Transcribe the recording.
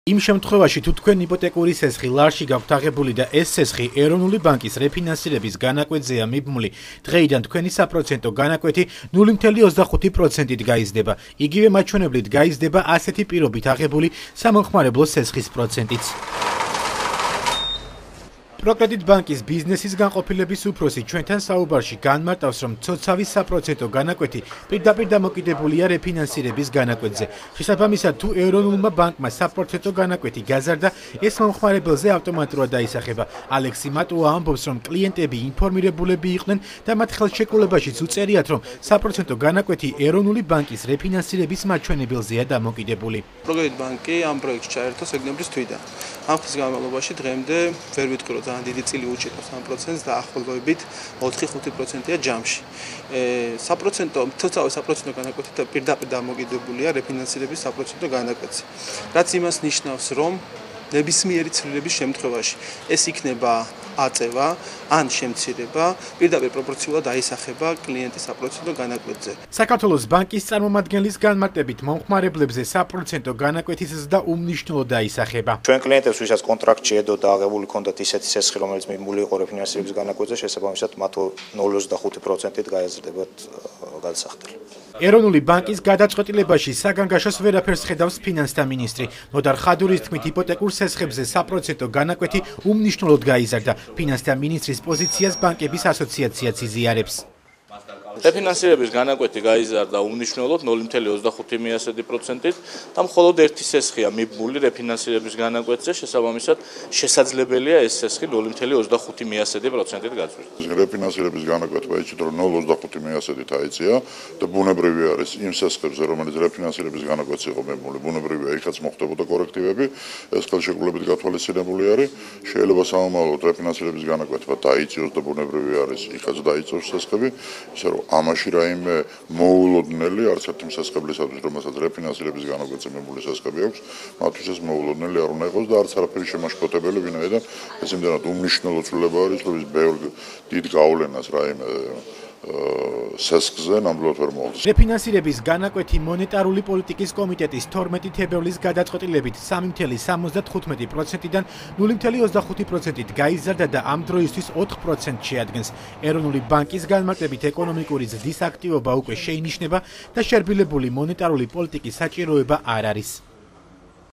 იმ შემთხვევაში, თუ თქვენ იპოთეკური სესხი ლარში გაქვთ აღებული და ეს სესხი ეროვნული ბანკის რეფინანსირების განაკვეთზეა მიბმული, დღეიდან თქვენი საპროცენტო განაკვეთი 0.25%-ით გაიზრდება. იგივე მაჩვენებლით გაიზრდება ასეთი პირობით აღებული სამომხმარებლო სესხის პროცენტიც. პროკრედიტ ბანკის ბიზნესის განყოფილების უფროსი ჩვენთან საუბარში განმარტავს, რომ ცოცავი საპროცენტო განაკვეთი პირდაპირ დამოკიდებულია რეფინანსირების განაკვეთზე. შესაბამისად, თუ ეროვნულმა ბანკმა საპროცენტო განაკვეთი გაზარდა, ეს მომხმარებელზე ავტომატურად დაისახება. ალექსი მატუა ამბობს, რომ კლიენტები ინფორმირებულები იყვნენ და მათ ხელშეკრულებაშიც უწერიათ, რომ საპროცენტო განაკვეთი ეროვნული ბანკის რეფინანსირების მაჩვენებელზეა დამოკიდებული. პროკრედიტ ბანკი ამ პროექტს ჩაერთო სექტემბრის თვიდან. ამ ხის განმავლობაში დღემდე ვერ ვიტყვი, რომ ძალიან დიდი წილი უჭირავს 3%-ს და ახლობლებით 4-5%-ია ჯამში. ცოცავი საპროცენტო განაკვეთი პირდაპირ დამოკიდებულია რეფინანსირების საპროცენტო განაკვეთზე. რაც იმას ნიშნავს, რომ ნებისმიერი ცვლილების შემთხვევაში ეს იქნება აწევა ან შემცირება პირდაპირ პროპორციულად აისახება კლიენტის საპროცენტო განაკვეთზე. საქართველოს ბანკის წარმომადგენლის განმარტებით მომხმარებლებზე საპროცენტო განაკვეთის ზრდა უმნიშვნელოდ აისახება. ჩვენ კლიენტებს, ვისაც კონტრაქტში ედო და აღებული ჰქონდათ ისეთი სესხი, რომელიც მიმული იყო რეფინანსირების განაკვეთზე, შესაბამისად მათ 0.25%-ით გაეზრდებათ გადასახდელი. ეროვნული ბანკის გადაწყვეტილებაში საგანგაშოს ვერაფერს ხედავს ფინანსთა მინისტრი. ნოდარ ხადურის თქმით, იპოთეკურ სესხებზე საპროცენტო განაკვეთი უმნიშვნელოდ გაიზარდა. ფინანსთა მინისტრის პოზიციას ბანკების ასოციაციაც იზიარებს. რეფინანსირების განაკვეთი გაიზარდა უმნიშვნელოდ 0.25%-ით და მხოლოდ ერთი სესხია მიბმული რეფინანსირების განაკვეთზე, შესაბამისად შესაძლებელია ეს სესხი 0.25%-ით გაწვირდეს. რეფინანსირების განაკვეთმა იცით, რომ 0.25%-ით აიწია და ბუნებრივი არის იმ სესხებზე, რომელიც რეფინანსირების განაკვეთს იყო მიბმული, ბუნებრივია იქაც მოხდებოდა კორექტივები, ეს ხელშეკრულებით გათვალისწინებული არის. შეიძლება სამომავლოდ რეფინანსირების განაკვეთმა დაიწიოს და ბუნებრივი არის იქაც დაიწოს სესხები, ისე რომ ამაში რაიმე მოულოდნელი არც ერთი მსესხებლისათვის, რომელსაც რეფინანსირების განაკვეთზე მიბმული სესხები აქვს, მათთვის ეს მოულოდნელი არ უნდა იყოს და არც არაფერი შემაშფოთებელი, ვინაიდან ეს იმდენად უმნიშვნელო ცვლილება არის, რომ ის ბევრ დიდ გავლენას რაიმე სესხზე ნამდვილად ვერ მოაქვს. რეფინანსირების განაკვეთი მონეტარული პოლიტიკის კომიტეტის 12 თებერვლის გადაწყვეტილებით 3.75%-დან 0.25%-ით გაიზარდა და ამ დროისთვის 4% შეადგენს. ეროვნული ბანკის განმარტებით ეკონომიკური ზრდის აქტივობა უკვე შეინიშნება და შერბილებული მონეტარული პოლიტიკის საჭიროება არ არის.